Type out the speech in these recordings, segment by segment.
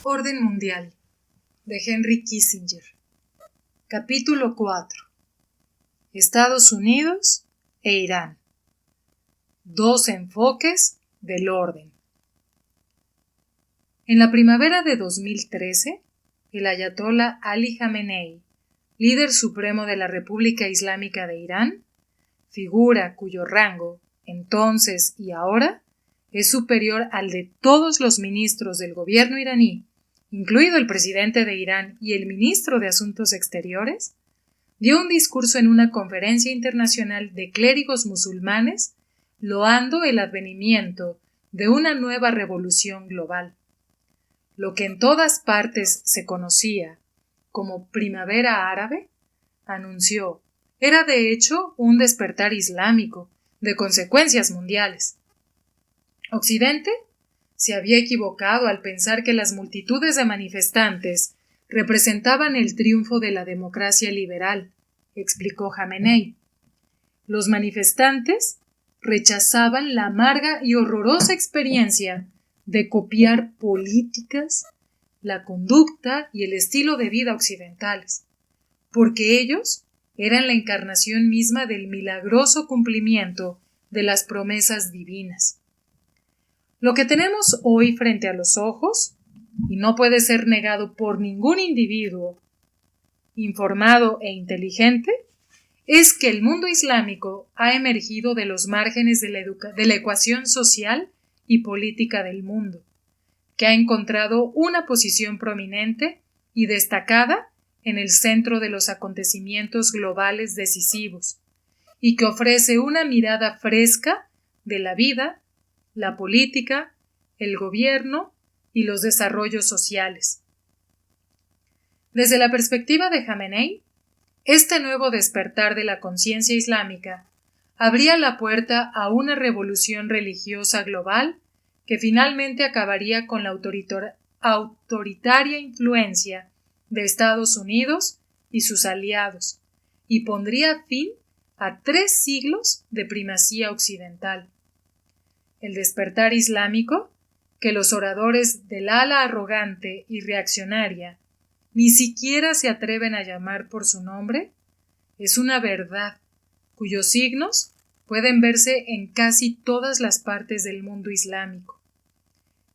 Orden Mundial, de Henry Kissinger. Capítulo 4. Estados Unidos e Irán. Dos enfoques del orden. En la primavera de 2013, el ayatolá Ali Jamenei, líder supremo de la República Islámica de Irán, figura cuyo rango, entonces y ahora, es superior al de todos los ministros del gobierno iraní, incluido el presidente de Irán y el ministro de Asuntos Exteriores, dio un discurso en una conferencia internacional de clérigos musulmanes loando el advenimiento de una nueva revolución global. Lo que en todas partes se conocía como Primavera Árabe, anunció, era de hecho un despertar islámico de consecuencias mundiales. Occidente se había equivocado al pensar que las multitudes de manifestantes representaban el triunfo de la democracia liberal, explicó Jamenei. Los manifestantes rechazaban la amarga y horrorosa experiencia de copiar políticas, la conducta y el estilo de vida occidentales, porque ellos eran la encarnación misma del milagroso cumplimiento de las promesas divinas. Lo que tenemos hoy frente a los ojos, y no puede ser negado por ningún individuo informado e inteligente, es que el mundo islámico ha emergido de los márgenes de la ecuación social y política del mundo, que ha encontrado una posición prominente y destacada en el centro de los acontecimientos globales decisivos, y que ofrece una mirada fresca de la vida, la política, el gobierno y los desarrollos sociales. Desde la perspectiva de Jamenei, este nuevo despertar de la conciencia islámica abría la puerta a una revolución religiosa global que finalmente acabaría con la autoritaria influencia de Estados Unidos y sus aliados y pondría fin a 3 siglos de primacía occidental. El despertar islámico, que los oradores del ala arrogante y reaccionaria ni siquiera se atreven a llamar por su nombre, es una verdad cuyos signos pueden verse en casi todas las partes del mundo islámico.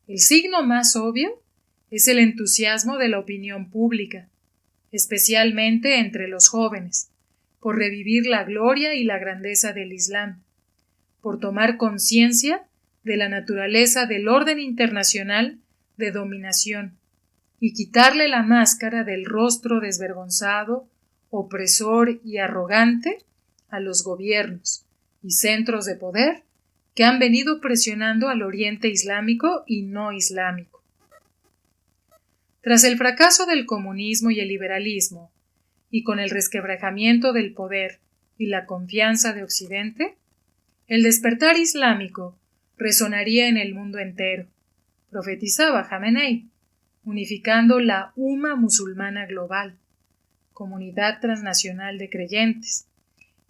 El signo más obvio es el entusiasmo de la opinión pública, especialmente entre los jóvenes, por revivir la gloria y la grandeza del Islam, por tomar conciencia de la naturaleza del orden internacional de dominación y quitarle la máscara del rostro desvergonzado, opresor y arrogante a los gobiernos y centros de poder que han venido presionando al Oriente Islámico y no islámico. Tras el fracaso del comunismo y el liberalismo, y con el resquebrajamiento del poder y la confianza de Occidente, el despertar islámico resonaría en el mundo entero, profetizaba Jamenei, unificando la umma musulmana global, comunidad transnacional de creyentes,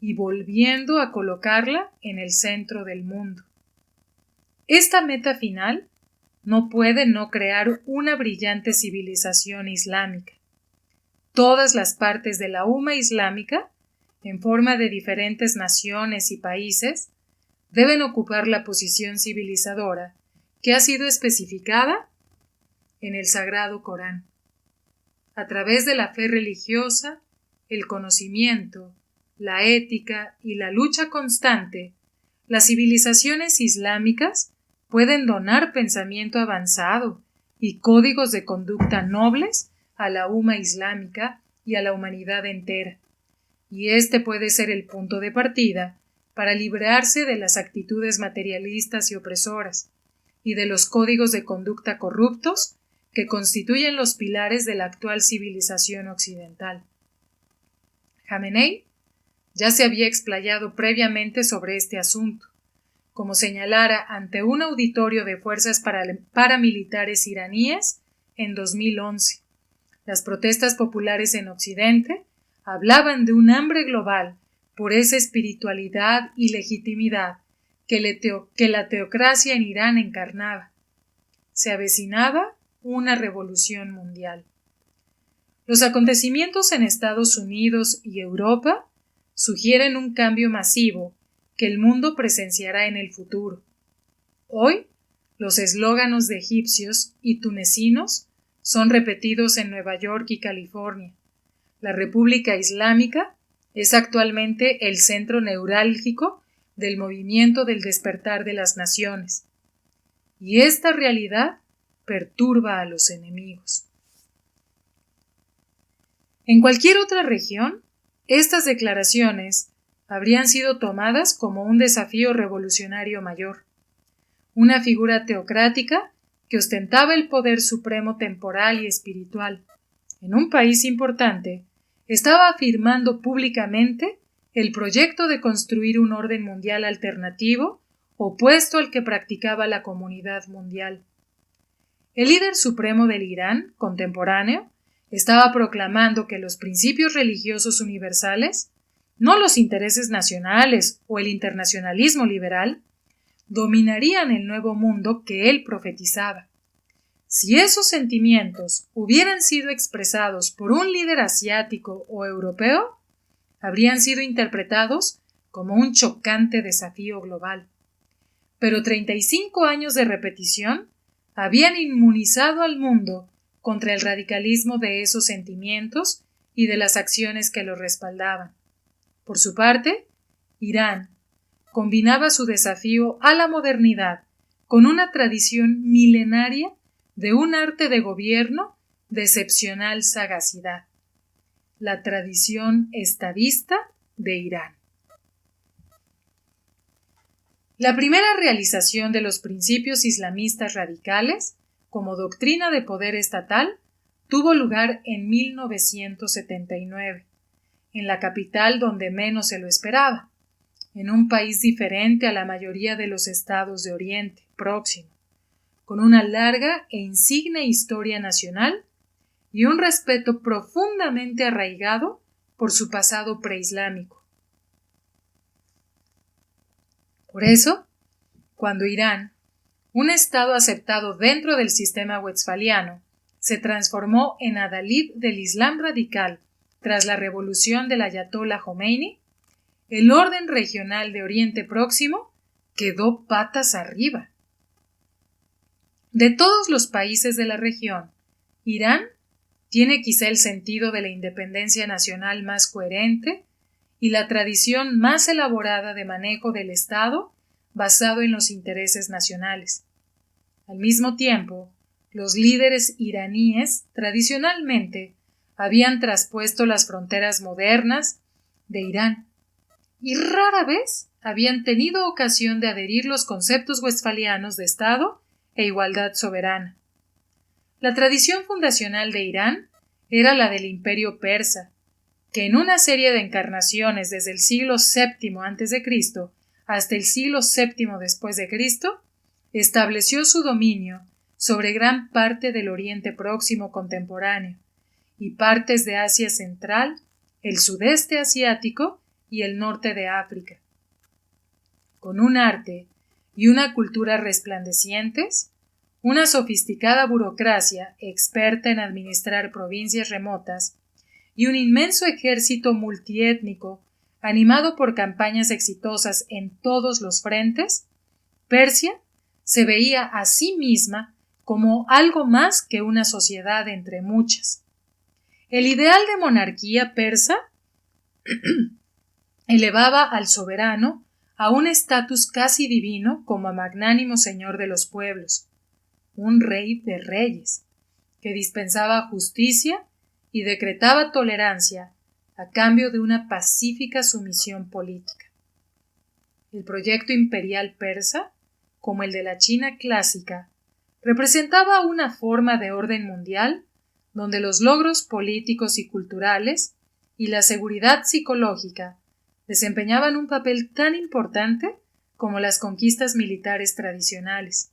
y volviendo a colocarla en el centro del mundo. Esta meta final no puede no crear una brillante civilización islámica. Todas las partes de la umma islámica, en forma de diferentes naciones y países, deben ocupar la posición civilizadora que ha sido especificada en el Sagrado Corán. A través de la fe religiosa, el conocimiento, la ética y la lucha constante, las civilizaciones islámicas pueden donar pensamiento avanzado y códigos de conducta nobles a la umma islámica y a la humanidad entera, y este puede ser el punto de partida para librarse de las actitudes materialistas y opresoras, y de los códigos de conducta corruptos que constituyen los pilares de la actual civilización occidental. Jamenei ya se había explayado previamente sobre este asunto, como señalara ante un auditorio de fuerzas paramilitares iraníes en 2011. Las protestas populares en Occidente hablaban de un hambre global por esa espiritualidad y legitimidad que la teocracia en Irán encarnaba. Se avecinaba una revolución mundial. Los acontecimientos en Estados Unidos y Europa sugieren un cambio masivo que el mundo presenciará en el futuro. Hoy, los eslóganos de egipcios y tunecinos son repetidos en Nueva York y California. La República Islámica es actualmente el centro neurálgico del movimiento del despertar de las naciones. Y esta realidad perturba a los enemigos. En cualquier otra región, estas declaraciones habrían sido tomadas como un desafío revolucionario mayor. Una figura teocrática que ostentaba el poder supremo temporal y espiritual. En un país importante, estaba afirmando públicamente el proyecto de construir un orden mundial alternativo opuesto al que practicaba la comunidad mundial. El líder supremo del Irán, contemporáneo, estaba proclamando que los principios religiosos universales, no los intereses nacionales o el internacionalismo liberal, dominarían el nuevo mundo que él profetizaba. Si esos sentimientos hubieran sido expresados por un líder asiático o europeo, habrían sido interpretados como un chocante desafío global. Pero 35 años de repetición habían inmunizado al mundo contra el radicalismo de esos sentimientos y de las acciones que los respaldaban. Por su parte, Irán combinaba su desafío a la modernidad con una tradición milenaria de un arte de gobierno de excepcional sagacidad, la tradición estadista de Irán. La primera realización de los principios islamistas radicales como doctrina de poder estatal tuvo lugar en 1979, en la capital donde menos se lo esperaba, en un país diferente a la mayoría de los estados de Oriente Próximo, con una larga e insigne historia nacional y un respeto profundamente arraigado por su pasado preislámico. Por eso, cuando Irán, un estado aceptado dentro del sistema westfaliano, se transformó en adalid del Islam radical tras la revolución del ayatolá Jomeini, el orden regional de Oriente Próximo quedó patas arriba. De todos los países de la región, Irán tiene quizá el sentido de la independencia nacional más coherente y la tradición más elaborada de manejo del Estado basado en los intereses nacionales. Al mismo tiempo, los líderes iraníes tradicionalmente habían traspuesto las fronteras modernas de Irán y rara vez habían tenido ocasión de adherir los conceptos westfalianos de Estado e igualdad soberana. La tradición fundacional de Irán era la del Imperio persa, que en una serie de encarnaciones desde el siglo VII a.C. hasta el siglo VII después de Cristo, estableció su dominio sobre gran parte del Oriente Próximo contemporáneo y partes de Asia Central, el sudeste asiático y el norte de África. Con un arte y una cultura resplandecientes, una sofisticada burocracia experta en administrar provincias remotas y un inmenso ejército multiétnico animado por campañas exitosas en todos los frentes, Persia se veía a sí misma como algo más que una sociedad entre muchas. El ideal de monarquía persa elevaba al soberano a un estatus casi divino como magnánimo señor de los pueblos, un rey de reyes, que dispensaba justicia y decretaba tolerancia a cambio de una pacífica sumisión política. El proyecto imperial persa, como el de la China clásica, representaba una forma de orden mundial donde los logros políticos y culturales y la seguridad psicológica desempeñaban un papel tan importante como las conquistas militares tradicionales.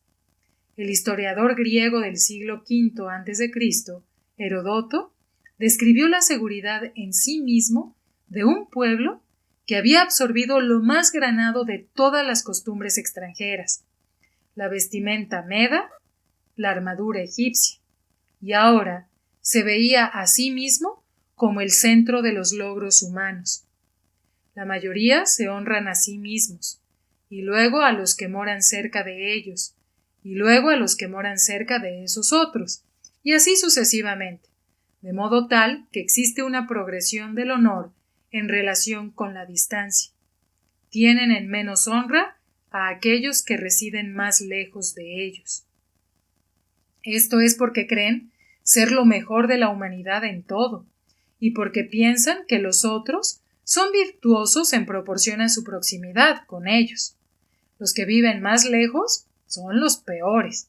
El historiador griego del siglo V a.C., Heródoto, describió la seguridad en sí mismo de un pueblo que había absorbido lo más granado de todas las costumbres extranjeras, la vestimenta meda, la armadura egipcia. y ahora se veía a sí mismo como el centro de los logros humanos. La mayoría se honran a sí mismos, y luego a los que moran cerca de ellos, y luego a los que moran cerca de esos otros, y así sucesivamente, de modo tal que existe una progresión del honor en relación con la distancia. Tienen en menos honra a aquellos que residen más lejos de ellos. Esto es porque creen ser lo mejor de la humanidad en todo, y porque piensan que los otros son virtuosos en proporción a su proximidad con ellos. Los que viven más lejos son los peores.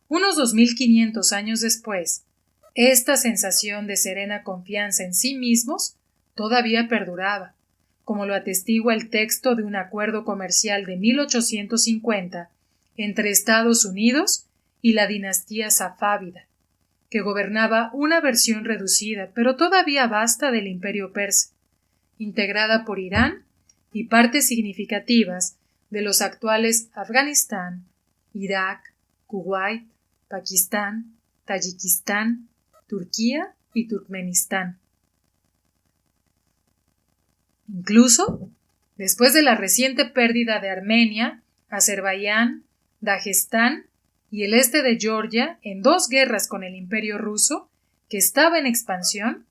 Unos 2500 años después, esta sensación de serena confianza en sí mismos todavía perduraba, como lo atestigua el texto de un acuerdo comercial de 1850 entre Estados Unidos y la dinastía safávida, que gobernaba una versión reducida pero todavía vasta del imperio persa, integrada por Irán y partes significativas de los actuales Afganistán, Irak, Kuwait, Pakistán, Tayikistán, Turquía y Turkmenistán. Incluso, después de la reciente pérdida de Armenia, Azerbaiyán, Dagestán y el este de Georgia en dos guerras con el Imperio ruso, que estaba en expansión,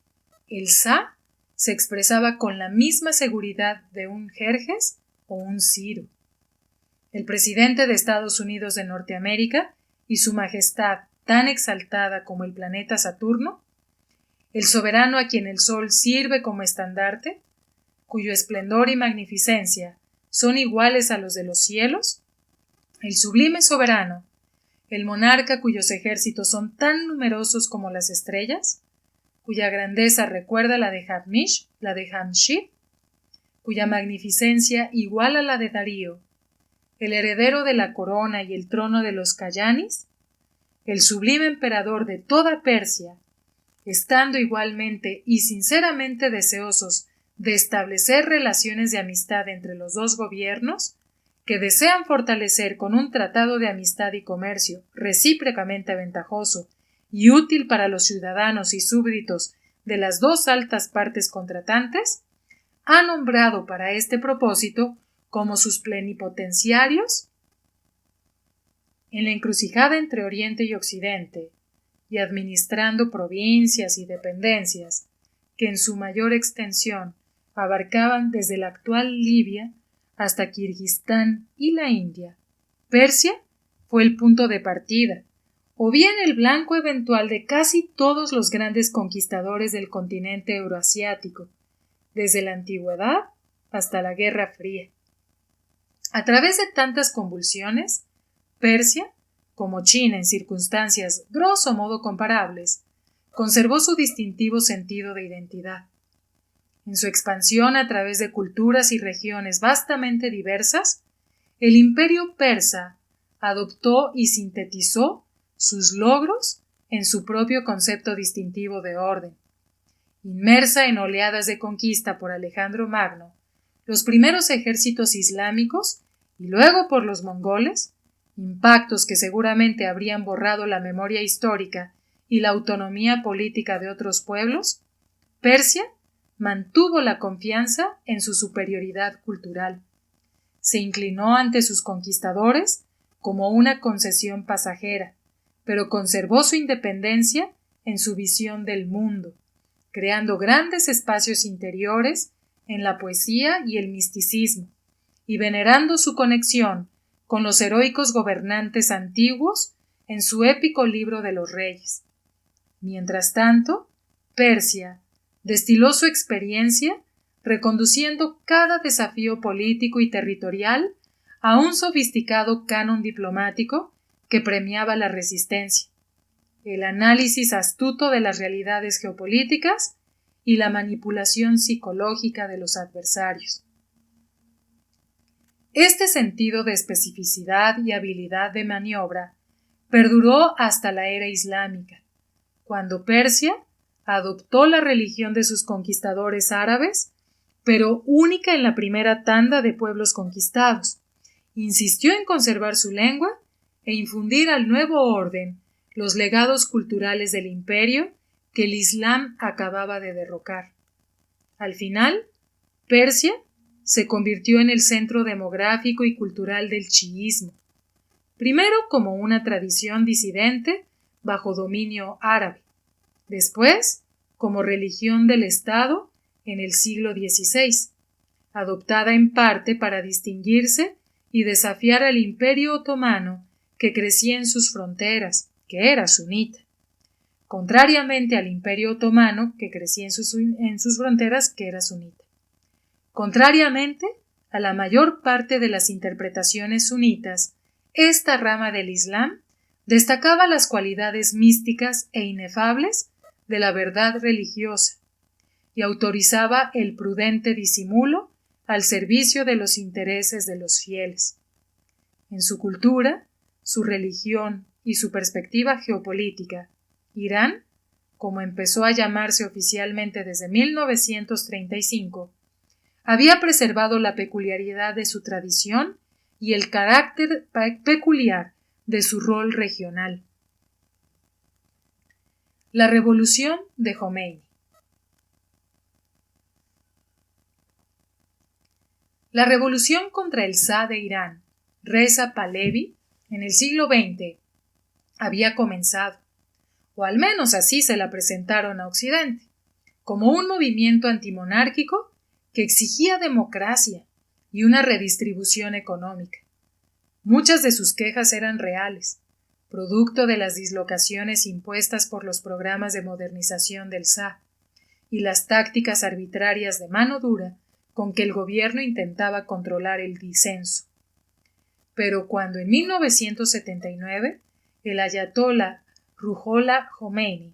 el Shah se expresaba con la misma seguridad de un Jerjes o un Ciro. El presidente de Estados Unidos de Norteamérica y su majestad tan exaltada como el planeta Saturno, el soberano a quien el sol sirve como estandarte, cuyo esplendor y magnificencia son iguales a los de los cielos, el sublime soberano, el monarca cuyos ejércitos son tan numerosos como las estrellas, cuya grandeza recuerda la de Jamshid, cuya magnificencia iguala la de Darío, el heredero de la corona y el trono de los Kayanis, el sublime emperador de toda Persia, estando igualmente y sinceramente deseosos de establecer relaciones de amistad entre los dos gobiernos, que desean fortalecer con un tratado de amistad y comercio recíprocamente ventajoso y útil para los ciudadanos y súbditos de las dos altas partes contratantes, ha nombrado para este propósito como sus plenipotenciarios en la encrucijada entre Oriente y Occidente, y administrando provincias y dependencias que en su mayor extensión abarcaban desde la actual Libia hasta Kirguistán y la India. Persia fue el punto de partida, o bien el blanco eventual de casi todos los grandes conquistadores del continente euroasiático, desde la antigüedad hasta la Guerra Fría. A través de tantas convulsiones, Persia, como China en circunstancias grosso modo comparables, conservó su distintivo sentido de identidad. En su expansión a través de culturas y regiones vastamente diversas, el imperio persa adoptó y sintetizó sus logros en su propio concepto distintivo de orden. Inmersa en oleadas de conquista por Alejandro Magno, los primeros ejércitos islámicos y luego por los mongoles, impactos que seguramente habrían borrado la memoria histórica y la autonomía política de otros pueblos, Persia mantuvo la confianza en su superioridad cultural. Se inclinó ante sus conquistadores como una concesión pasajera, pero conservó su independencia en su visión del mundo, creando grandes espacios interiores en la poesía y el misticismo, y venerando su conexión con los heroicos gobernantes antiguos en su épico libro de los reyes. Mientras tanto, Persia destiló su experiencia reconduciendo cada desafío político y territorial a un sofisticado canon diplomático que premiaba la resistencia, el análisis astuto de las realidades geopolíticas y la manipulación psicológica de los adversarios. Este sentido de especificidad y habilidad de maniobra perduró hasta la era islámica, cuando Persia adoptó la religión de sus conquistadores árabes, pero única en la primera tanda de pueblos conquistados, insistió en conservar su lengua e infundir al nuevo orden los legados culturales del imperio que el Islam acababa de derrocar. Al final, Persia se convirtió en el centro demográfico y cultural del chiismo, primero como una tradición disidente bajo dominio árabe, después como religión del Estado en el siglo XVI, adoptada en parte para distinguirse y desafiar al Imperio Otomano que crecía en sus fronteras, que era sunita, contrariamente al Imperio Otomano que crecía en sus fronteras, que era sunita. Contrariamente a la mayor parte de las interpretaciones sunitas, esta rama del Islam destacaba las cualidades místicas e inefables de la verdad religiosa y autorizaba el prudente disimulo al servicio de los intereses de los fieles. En su cultura, su religión y su perspectiva geopolítica, Irán, como empezó a llamarse oficialmente desde 1935, había preservado la peculiaridad de su tradición y el carácter peculiar de su rol regional. La revolución de Jomeini. La revolución contra el Shah de Irán, Reza Pahlavi, en el siglo XX, había comenzado, o al menos así se la presentaron a Occidente, como un movimiento antimonárquico que exigía democracia y una redistribución económica. Muchas de sus quejas eran reales, producto de las dislocaciones impuestas por los programas de modernización del Shah y las tácticas arbitrarias de mano dura con que el gobierno intentaba controlar el disenso. Pero cuando en 1979 el ayatolá Ruhollah Jomeini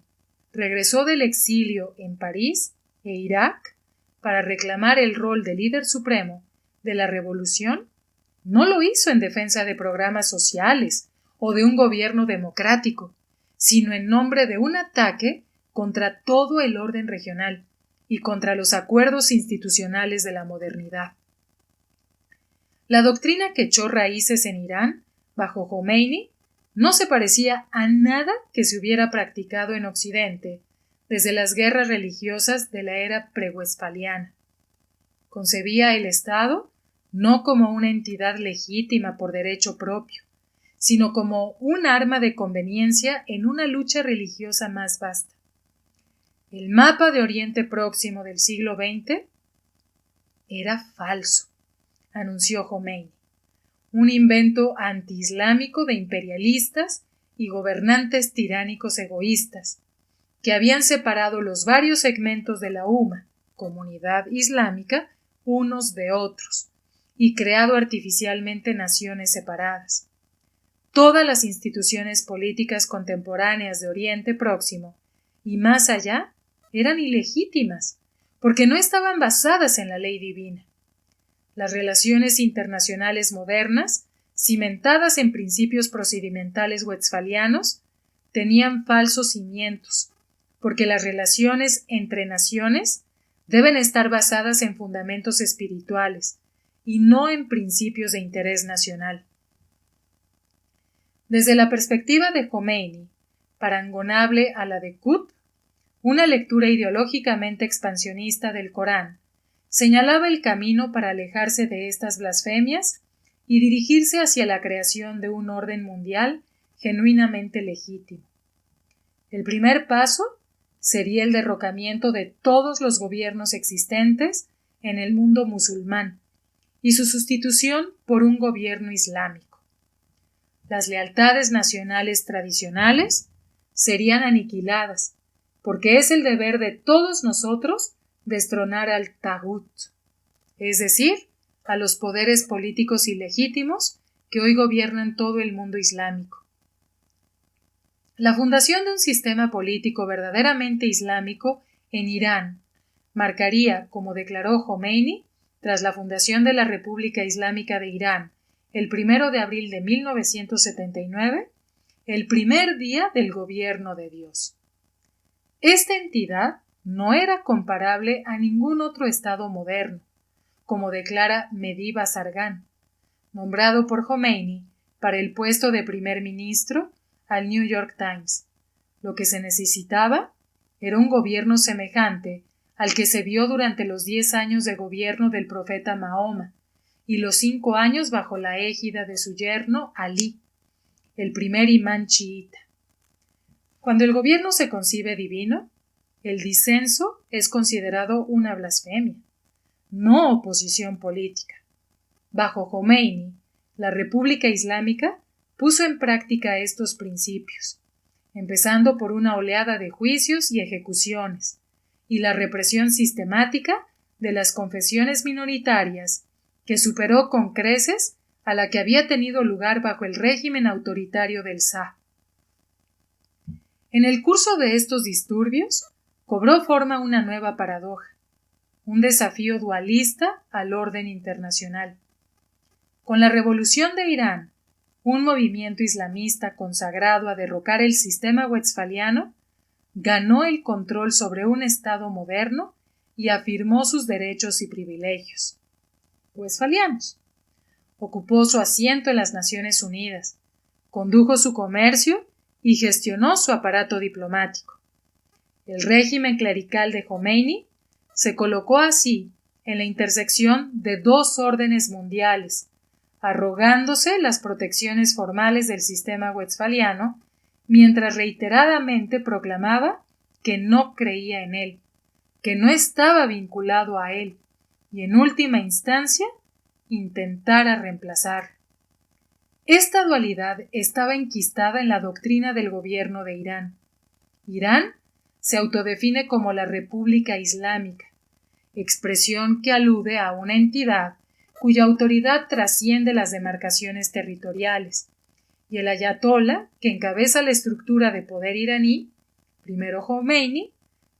regresó del exilio en París e Irak para reclamar el rol de líder supremo de la revolución, no lo hizo en defensa de programas sociales o de un gobierno democrático, sino en nombre de un ataque contra todo el orden regional y contra los acuerdos institucionales de la modernidad. La doctrina que echó raíces en Irán, bajo Jomeini, no se parecía a nada que se hubiera practicado en Occidente desde las guerras religiosas de la era prewestfaliana. Concebía el Estado no como una entidad legítima por derecho propio, sino como un arma de conveniencia en una lucha religiosa más vasta. El mapa de Oriente Próximo del siglo XX era falso, anunció Jomeini, un invento antiislámico de imperialistas y gobernantes tiránicos egoístas, que habían separado los varios segmentos de la UMA, comunidad islámica, unos de otros, y creado artificialmente naciones separadas. Todas las instituciones políticas contemporáneas de Oriente Próximo y más allá eran ilegítimas, porque no estaban basadas en la ley divina. Las relaciones internacionales modernas, cimentadas en principios procedimentales westfalianos, tenían falsos cimientos, porque las relaciones entre naciones deben estar basadas en fundamentos espirituales y no en principios de interés nacional. Desde la perspectiva de Jomeini, parangonable a la de Qutb, una lectura ideológicamente expansionista del Corán, señalaba el camino para alejarse de estas blasfemias y dirigirse hacia la creación de un orden mundial genuinamente legítimo. El primer paso sería el derrocamiento de todos los gobiernos existentes en el mundo musulmán y su sustitución por un gobierno islámico. Las lealtades nacionales tradicionales serían aniquiladas, porque es el deber de todos nosotros destronar al Taghut, es decir, a los poderes políticos ilegítimos que hoy gobiernan todo el mundo islámico. La fundación de un sistema político verdaderamente islámico en Irán marcaría, como declaró Jomeini, tras la fundación de la República Islámica de Irán el 1 de abril de 1979, el primer día del gobierno de Dios. Esta entidad no era comparable a ningún otro estado moderno, como declara Mehdi Bazargan, nombrado por Jomeini para el puesto de primer ministro al New York Times. Lo que se necesitaba era un gobierno semejante al que se vio durante los 10 años de gobierno del profeta Mahoma y los 5 años bajo la égida de su yerno Alí, el primer imán chiita. Cuando el gobierno se concibe divino, el disenso es considerado una blasfemia, no oposición política. Bajo Jomeini, la República Islámica puso en práctica estos principios, empezando por una oleada de juicios y ejecuciones, y la represión sistemática de las confesiones minoritarias, que superó con creces a la que había tenido lugar bajo el régimen autoritario del Shah. En el curso de estos disturbios, cobró forma una nueva paradoja, un desafío dualista al orden internacional. Con la revolución de Irán, un movimiento islamista consagrado a derrocar el sistema westfaliano, ganó el control sobre un Estado moderno y afirmó sus derechos y privilegios westfalianos. Ocupó su asiento en las Naciones Unidas, condujo su comercio y gestionó su aparato diplomático. El régimen clerical de Jomeini se colocó así en la intersección de dos órdenes mundiales, arrogándose las protecciones formales del sistema westfaliano, mientras reiteradamente proclamaba que no creía en él, que no estaba vinculado a él, y en última instancia intentara reemplazar. Esta dualidad estaba enquistada en la doctrina del gobierno de Irán. Irán se autodefine como la República Islámica, expresión que alude a una entidad cuya autoridad trasciende las demarcaciones territoriales, y el ayatolá que encabeza la estructura de poder iraní, primero Jomeini,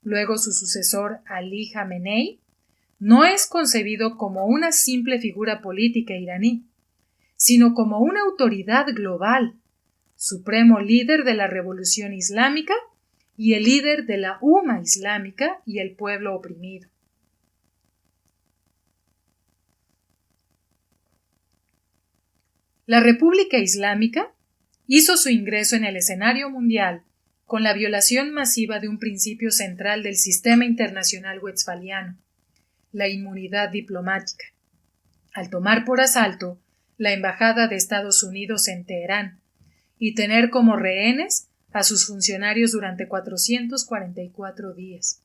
luego su sucesor Ali Jamenei, no es concebido como una simple figura política iraní, sino como una autoridad global, supremo líder de la revolución islámica y el líder de la umma islámica y el pueblo oprimido. La República Islámica hizo su ingreso en el escenario mundial con la violación masiva de un principio central del sistema internacional westfaliano, la inmunidad diplomática, al tomar por asalto la embajada de Estados Unidos en Teherán y tener como rehenes a sus funcionarios durante 444 días.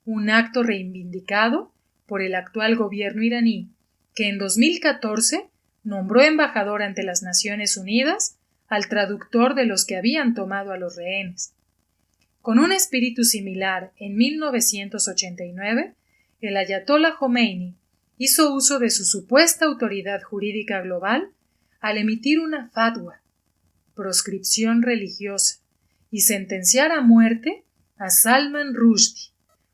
Un acto reivindicado por el actual gobierno iraní, que en 2014 nombró embajador ante las Naciones Unidas al traductor de los que habían tomado a los rehenes. Con un espíritu similar, en 1989, el ayatolá Jomeini hizo uso de su supuesta autoridad jurídica global al emitir una fatwa, proscripción religiosa, y sentenciar a muerte a Salman Rushdie,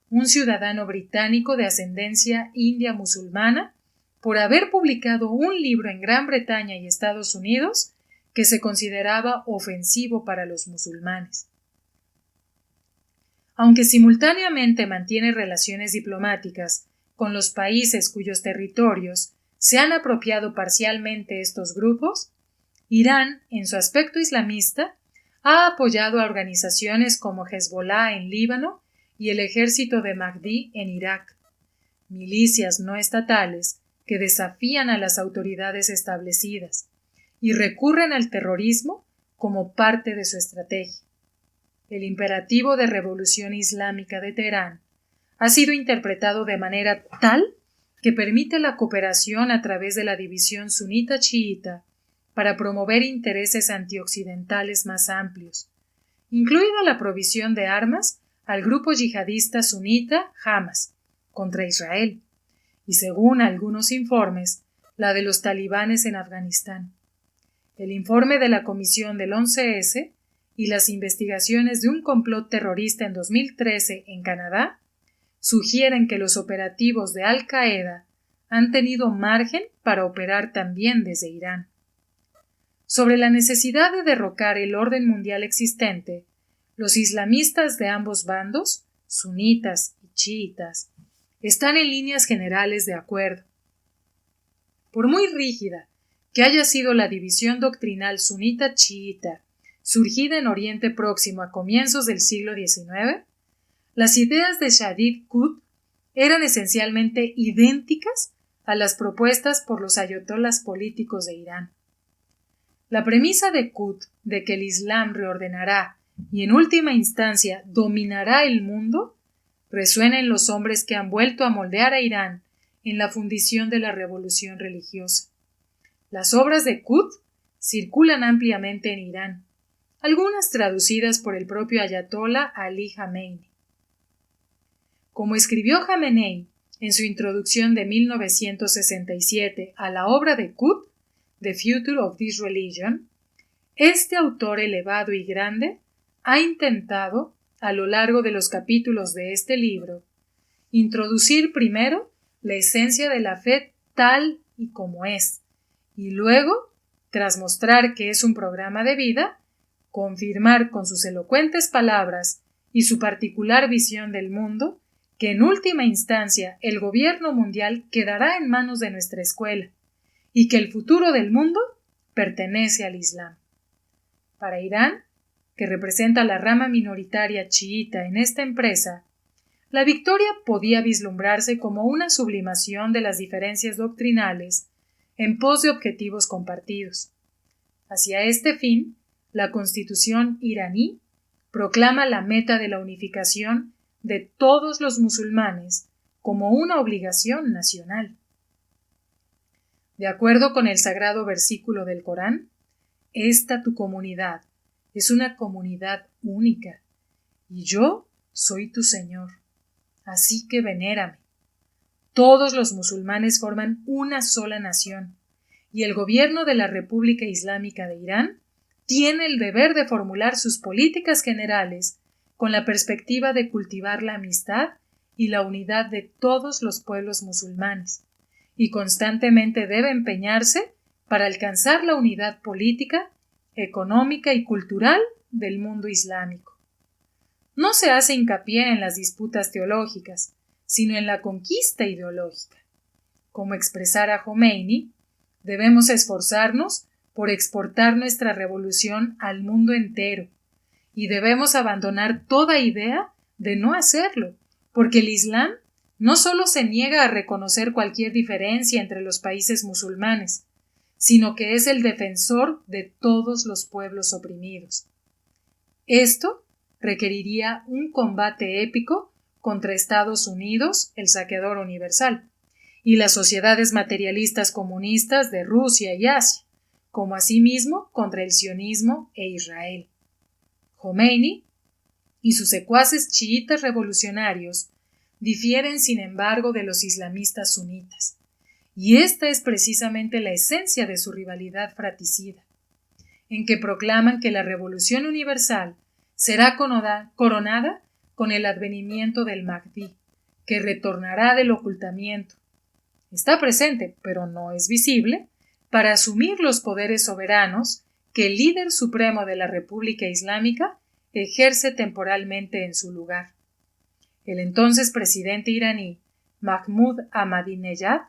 un ciudadano británico de ascendencia india musulmana, por haber publicado un libro en Gran Bretaña y Estados Unidos que se consideraba ofensivo para los musulmanes. Aunque simultáneamente mantiene relaciones diplomáticas con los países cuyos territorios se han apropiado parcialmente estos grupos, Irán, en su aspecto islamista, ha apoyado a organizaciones como Hezbollah en Líbano y el ejército de Mahdi en Irak, milicias no estatales que desafían a las autoridades establecidas y recurren al terrorismo como parte de su estrategia. El imperativo de revolución islámica de Teherán ha sido interpretado de manera tal que permite la cooperación a través de la división sunita-chiita para promover intereses antioccidentales más amplios, incluida la provisión de armas al grupo yihadista sunita Hamas contra Israel, y según algunos informes, la de los talibanes en Afganistán. El informe de la Comisión del 11S y las investigaciones de un complot terrorista en 2013 en Canadá sugieren que los operativos de Al-Qaeda han tenido margen para operar también desde Irán. Sobre la necesidad de derrocar el orden mundial existente, los islamistas de ambos bandos, sunitas y chiitas, están en líneas generales de acuerdo. Por muy rígida que haya sido la división doctrinal sunita-chiita surgida en Oriente Próximo a comienzos del siglo XIX, las ideas de Shadid Qutb eran esencialmente idénticas a las propuestas por los ayatolás políticos de Irán. La premisa de Qutb de que el Islam reordenará y en última instancia dominará el mundo resuena en los hombres que han vuelto a moldear a Irán en la fundición de la revolución religiosa. Las obras de Qutb circulan ampliamente en Irán, algunas traducidas por el propio ayatolá Ali Jamenei. Como escribió Jamenei en su introducción de 1967 a la obra de Qutb, The Future of This Religion, este autor elevado y grande ha intentado, a lo largo de los capítulos de este libro, introducir primero la esencia de la fe tal y como es, y luego, tras mostrar que es un programa de vida, confirmar con sus elocuentes palabras y su particular visión del mundo que en última instancia el gobierno mundial quedará en manos de nuestra escuela y que el futuro del mundo pertenece al Islam. Para Irán, que representa la rama minoritaria chiita en esta empresa, la victoria podía vislumbrarse como una sublimación de las diferencias doctrinales en pos de objetivos compartidos. Hacia este fin, la Constitución iraní proclama la meta de la unificación de todos los musulmanes como una obligación nacional. De acuerdo con el sagrado versículo del Corán, esta tu comunidad es una comunidad única, y yo soy tu Señor, así que venérame. Todos los musulmanes forman una sola nación, y el gobierno de la República Islámica de Irán tiene el deber de formular sus políticas generales con la perspectiva de cultivar la amistad y la unidad de todos los pueblos musulmanes, y constantemente debe empeñarse para alcanzar la unidad política, económica y cultural del mundo islámico. No se hace hincapié en las disputas teológicas, sino en la conquista ideológica. Como expresara Jomeini, debemos esforzarnos por exportar nuestra revolución al mundo entero, y debemos abandonar toda idea de no hacerlo, porque el Islam no solo se niega a reconocer cualquier diferencia entre los países musulmanes, sino que es el defensor de todos los pueblos oprimidos. Esto requeriría un combate épico contra Estados Unidos, el saqueador universal, y las sociedades materialistas comunistas de Rusia y Asia, como asimismo contra el sionismo e Israel. Jomeini y sus secuaces chiitas revolucionarios difieren, sin embargo, de los islamistas sunitas, y esta es precisamente la esencia de su rivalidad fratricida, en que proclaman que la revolución universal será coronada con el advenimiento del Mahdi, que retornará del ocultamiento. Está presente, pero no es visible, para asumir los poderes soberanos que el líder supremo de la República Islámica ejerce temporalmente en su lugar. El entonces presidente iraní, Mahmoud Ahmadinejad,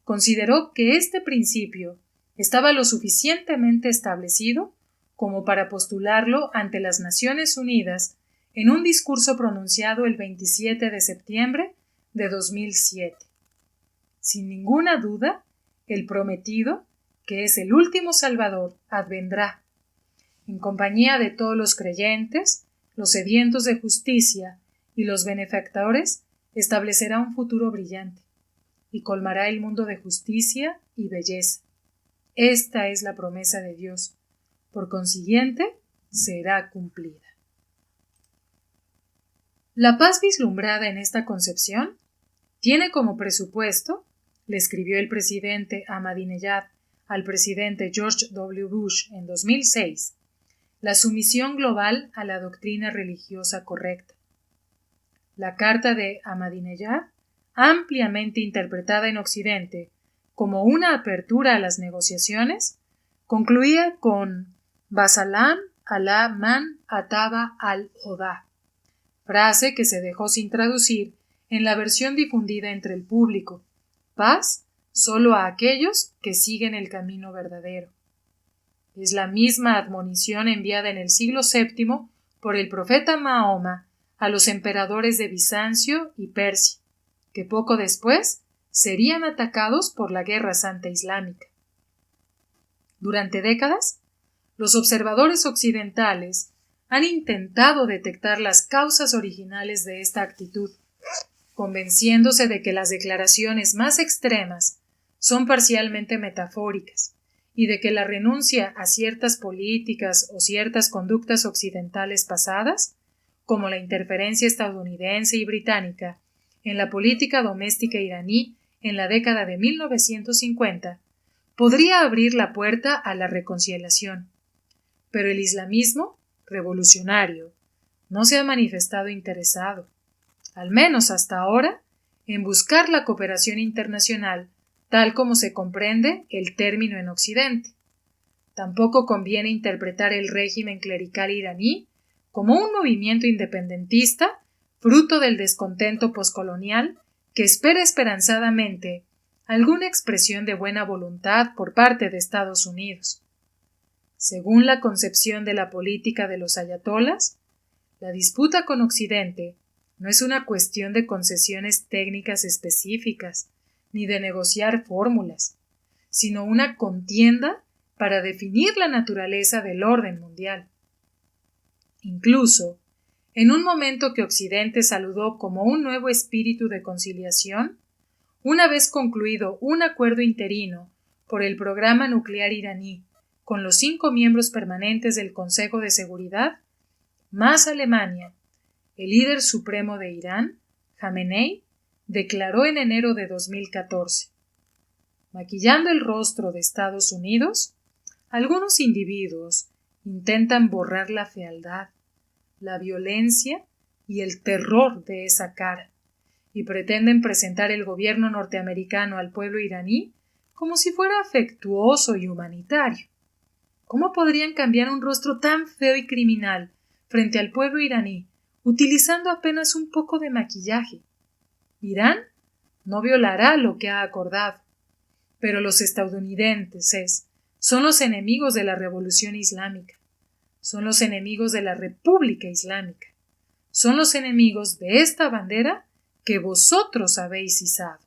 consideró que este principio estaba lo suficientemente establecido como para postularlo ante las Naciones Unidas en un discurso pronunciado el 27 de septiembre de 2007. Sin ninguna duda, el prometido, que es el último Salvador, advendrá. En compañía de todos los creyentes, los sedientos de justicia y los benefactores, establecerá un futuro brillante y colmará el mundo de justicia y belleza. Esta es la promesa de Dios. Por consiguiente, será cumplida. La paz vislumbrada en esta concepción tiene como presupuesto, le escribió el presidente Ahmadinejad al presidente George W. Bush en 2006, la sumisión global a la doctrina religiosa correcta. La carta de Ahmadinejad, ampliamente interpretada en Occidente como una apertura a las negociaciones, concluía con Basalam ala man ataba al-Hodá, frase que se dejó sin traducir en la versión difundida entre el público: paz solo a aquellos que siguen el camino verdadero. Es la misma admonición enviada en el siglo VII por el profeta Mahoma a los emperadores de Bizancio y Persia, que poco después serían atacados por la Guerra Santa Islámica. Durante décadas, los observadores occidentales han intentado detectar las causas originales de esta actitud, convenciéndose de que las declaraciones más extremas son parcialmente metafóricas y de que la renuncia a ciertas políticas o ciertas conductas occidentales pasadas, como la interferencia estadounidense y británica en la política doméstica iraní en la década de 1950, podría abrir la puerta a la reconciliación. Pero el islamismo revolucionario no se ha manifestado interesado, al menos hasta ahora, en buscar la cooperación internacional tal como se comprende el término en Occidente. Tampoco conviene interpretar el régimen clerical iraní como un movimiento independentista fruto del descontento poscolonial que espera esperanzadamente alguna expresión de buena voluntad por parte de Estados Unidos. Según la concepción de la política de los ayatolas, la disputa con Occidente no es una cuestión de concesiones técnicas específicas, ni de negociar fórmulas, sino una contienda para definir la naturaleza del orden mundial. Incluso, en un momento que Occidente saludó como un nuevo espíritu de conciliación, una vez concluido un acuerdo interino por el programa nuclear iraní con los 5 miembros permanentes del Consejo de Seguridad, más Alemania, el líder supremo de Irán, Jamenei, declaró en enero de 2014: maquillando el rostro de Estados Unidos, algunos individuos intentan borrar la fealdad, la violencia y el terror de esa cara, y pretenden presentar el gobierno norteamericano al pueblo iraní como si fuera afectuoso y humanitario. ¿Cómo podrían cambiar un rostro tan feo y criminal frente al pueblo iraní utilizando apenas un poco de maquillaje? Irán no violará lo que ha acordado, pero los estadounidenses son los enemigos de la revolución islámica, son los enemigos de la República Islámica, son los enemigos de esta bandera que vosotros habéis izado.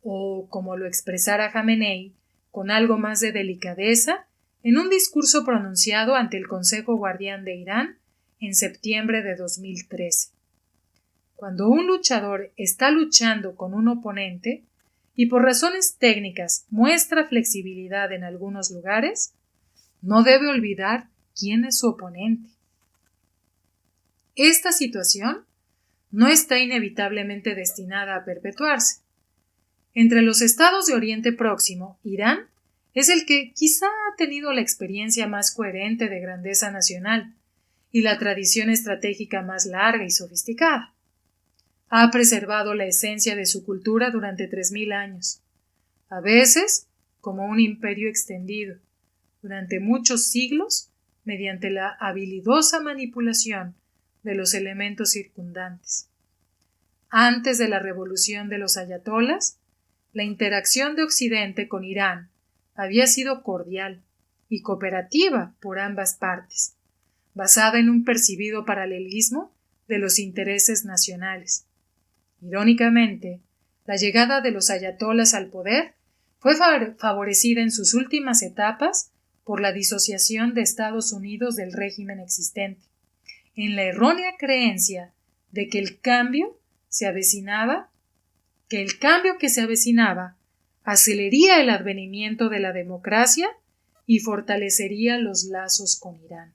O, como lo expresara Jamenei, con algo más de delicadeza, en un discurso pronunciado ante el Consejo Guardián de Irán en septiembre de 2013. Cuando un luchador está luchando con un oponente y por razones técnicas muestra flexibilidad en algunos lugares, no debe olvidar quién es su oponente. Esta situación no está inevitablemente destinada a perpetuarse. Entre los estados de Oriente Próximo, Irán es el que quizá ha tenido la experiencia más coherente de grandeza nacional y la tradición estratégica más larga y sofisticada. Ha preservado la esencia de su cultura durante 3000 años, a veces como un imperio extendido, durante muchos siglos, mediante la habilidosa manipulación de los elementos circundantes. Antes de la revolución de los ayatolas, la interacción de Occidente con Irán había sido cordial y cooperativa por ambas partes, basada en un percibido paralelismo de los intereses nacionales. Irónicamente, la llegada de los ayatolas al poder fue favorecida en sus últimas etapas por la disociación de Estados Unidos del régimen existente, en la errónea creencia de que el cambio que se avecinaba aceleraría el advenimiento de la democracia y fortalecería los lazos con Irán.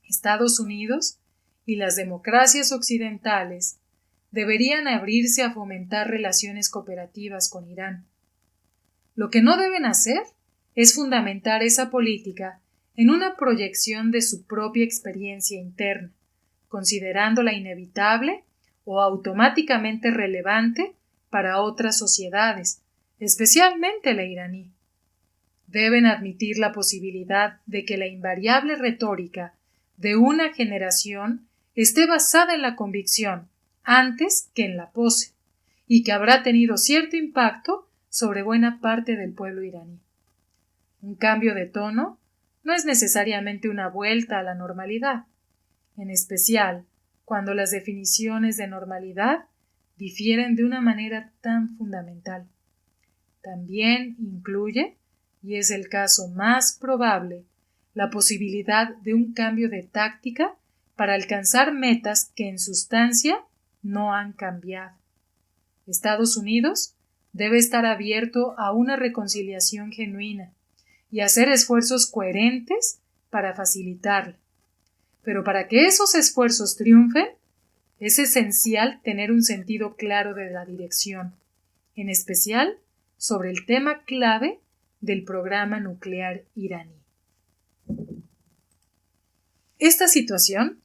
Estados Unidos y las democracias occidentales deberían abrirse a fomentar relaciones cooperativas con Irán. Lo que no deben hacer es fundamentar esa política en una proyección de su propia experiencia interna, considerándola inevitable o automáticamente relevante para otras sociedades, especialmente la iraní. Deben admitir la posibilidad de que la invariable retórica de una generación esté basada en la convicción antes que en la pose, y que habrá tenido cierto impacto sobre buena parte del pueblo iraní. Un cambio de tono no es necesariamente una vuelta a la normalidad, en especial cuando las definiciones de normalidad difieren de una manera tan fundamental. También incluye, y es el caso más probable, la posibilidad de un cambio de táctica para alcanzar metas que en sustancia no han cambiado. Estados Unidos debe estar abierto a una reconciliación genuina y hacer esfuerzos coherentes para facilitarla. Pero para que esos esfuerzos triunfen, es esencial tener un sentido claro de la dirección, en especial sobre el tema clave del programa nuclear iraní. Esta situación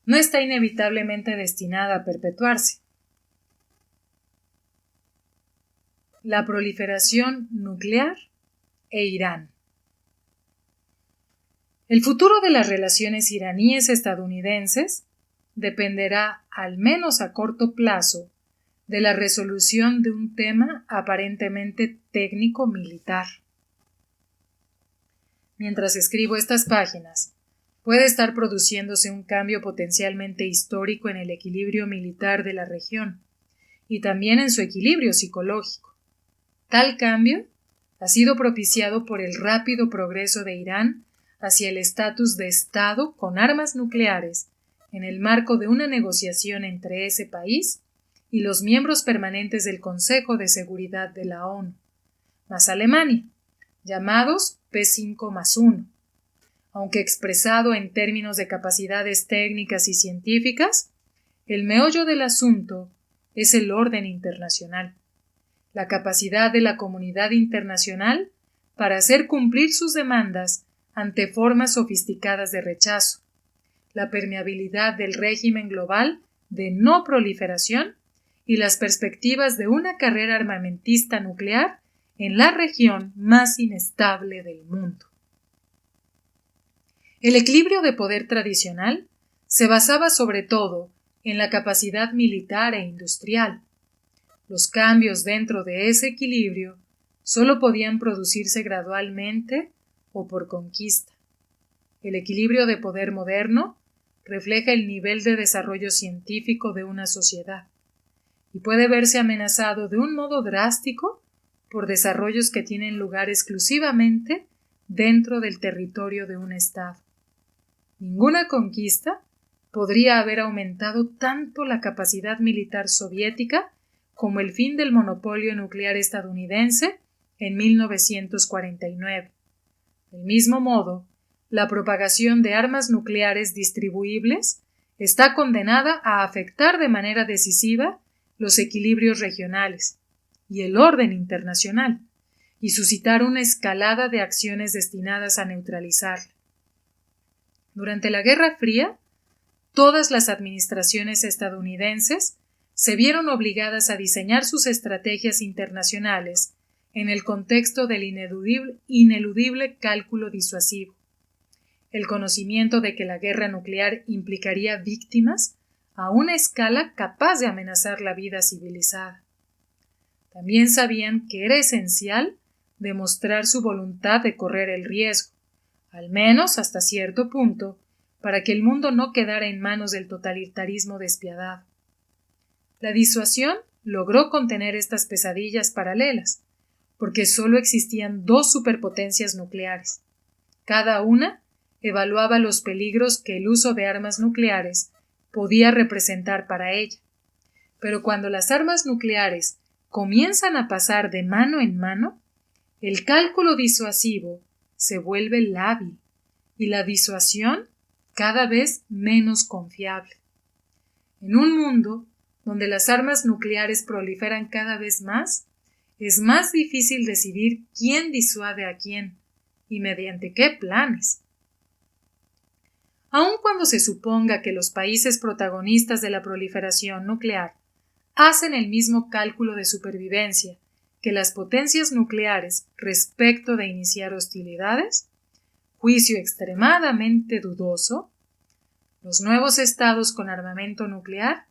no está inevitablemente destinada a perpetuarse. La proliferación nuclear e Irán. El futuro de las relaciones iraníes-estadounidenses dependerá, al menos a corto plazo, de la resolución de un tema aparentemente técnico-militar. Mientras escribo estas páginas, puede estar produciéndose un cambio potencialmente histórico en el equilibrio militar de la región y también en su equilibrio psicológico. Tal cambio ha sido propiciado por el rápido progreso de Irán hacia el estatus de Estado con armas nucleares en el marco de una negociación entre ese país y los miembros permanentes del Consejo de Seguridad de la ONU, más Alemania, llamados P5+1. Aunque expresado en términos de capacidades técnicas y científicas, el meollo del asunto es el orden internacional, la capacidad de la comunidad internacional para hacer cumplir sus demandas ante formas sofisticadas de rechazo, la permeabilidad del régimen global de no proliferación y las perspectivas de una carrera armamentista nuclear en la región más inestable del mundo. El equilibrio de poder tradicional se basaba sobre todo en la capacidad militar e industrial. Los cambios dentro de ese equilibrio solo podían producirse gradualmente o por conquista. El equilibrio de poder moderno refleja el nivel de desarrollo científico de una sociedad y puede verse amenazado de un modo drástico por desarrollos que tienen lugar exclusivamente dentro del territorio de un Estado. Ninguna conquista podría haber aumentado tanto la capacidad militar soviética como el fin del monopolio nuclear estadounidense en 1949. Del mismo modo, la propagación de armas nucleares distribuibles está condenada a afectar de manera decisiva los equilibrios regionales y el orden internacional, y suscitar una escalada de acciones destinadas a neutralizarla. Durante la Guerra Fría, todas las administraciones estadounidenses se vieron obligadas a diseñar sus estrategias internacionales en el contexto del ineludible cálculo disuasivo. El conocimiento de que la guerra nuclear implicaría víctimas a una escala capaz de amenazar la vida civilizada. También sabían que era esencial demostrar su voluntad de correr el riesgo, al menos hasta cierto punto, para que el mundo no quedara en manos del totalitarismo despiadado. La disuasión logró contener estas pesadillas paralelas, porque solo existían dos superpotencias nucleares. Cada una evaluaba los peligros que el uso de armas nucleares podía representar para ella. Pero cuando las armas nucleares comienzan a pasar de mano en mano, el cálculo disuasivo se vuelve lábil y la disuasión cada vez menos confiable. En un mundo donde las armas nucleares proliferan cada vez más, es más difícil decidir quién disuade a quién y mediante qué planes. Aun cuando se suponga que los países protagonistas de la proliferación nuclear hacen el mismo cálculo de supervivencia que las potencias nucleares respecto de iniciar hostilidades, juicio extremadamente dudoso, los nuevos estados con armamento nuclear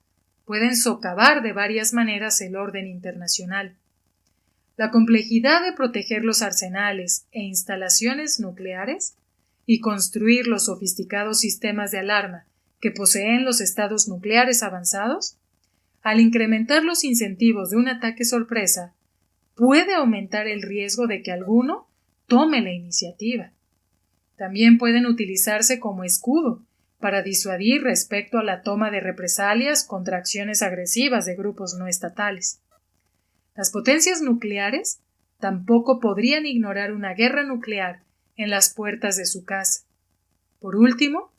pueden socavar de varias maneras el orden internacional. la complejidad de proteger los arsenales e instalaciones nucleares y construir los sofisticados sistemas de alarma que poseen los estados nucleares avanzados, al incrementar los incentivos de un ataque sorpresa, puede aumentar el riesgo de que alguno tome la iniciativa. También pueden utilizarse como escudo para disuadir respecto a la toma de represalias contra acciones agresivas de grupos no estatales. Las potencias nucleares tampoco podrían ignorar una guerra nuclear en las puertas de su casa. Por último,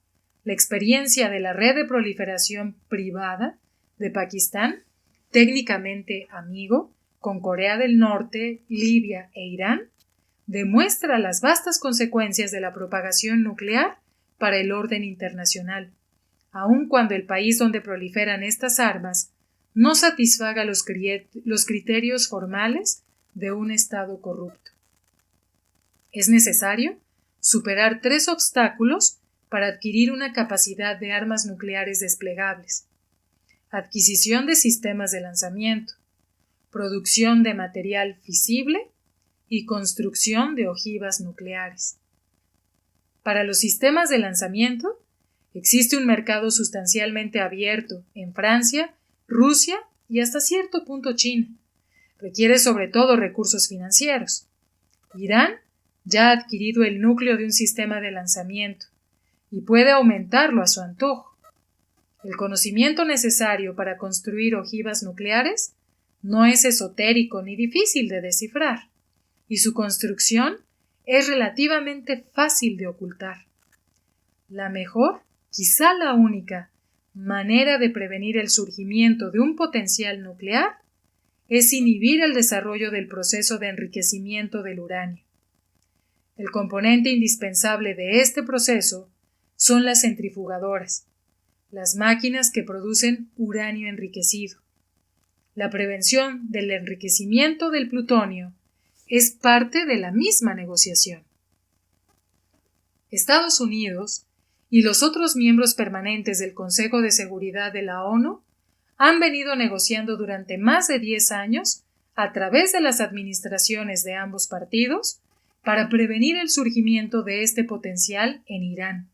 la experiencia de la red de proliferación privada de Pakistán, técnicamente amigo, con Corea del Norte, Libia e Irán, demuestra las vastas consecuencias de la propagación nuclear para el orden internacional, aun cuando el país donde proliferan estas armas no satisfaga los criterios formales de un Estado corrupto. Es necesario superar 3 obstáculos para adquirir una capacidad de armas nucleares desplegables: adquisición de sistemas de lanzamiento, producción de material fisible y construcción de ojivas nucleares. Para los sistemas de lanzamiento, existe un mercado sustancialmente abierto en Francia, Rusia y hasta cierto punto China. Requiere sobre todo recursos financieros. Irán ya ha adquirido el núcleo de un sistema de lanzamiento y puede aumentarlo a su antojo. El conocimiento necesario para construir ojivas nucleares no es esotérico ni difícil de descifrar, y su construcción es relativamente fácil de ocultar. La mejor, quizá la única, manera de prevenir el surgimiento de un potencial nuclear es inhibir el desarrollo del proceso de enriquecimiento del uranio. El componente indispensable de este proceso son las centrifugadoras, las máquinas que producen uranio enriquecido. La prevención del enriquecimiento del plutonio es parte de la misma negociación. Estados Unidos y los otros miembros permanentes del Consejo de Seguridad de la ONU han venido negociando durante más de 10 años a través de las administraciones de ambos partidos para prevenir el surgimiento de este potencial en Irán.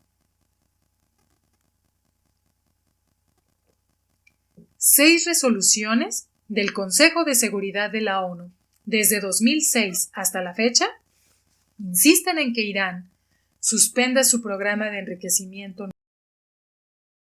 6 resoluciones del Consejo de Seguridad de la ONU desde 2006 hasta la fecha insisten en que Irán suspenda su programa de enriquecimiento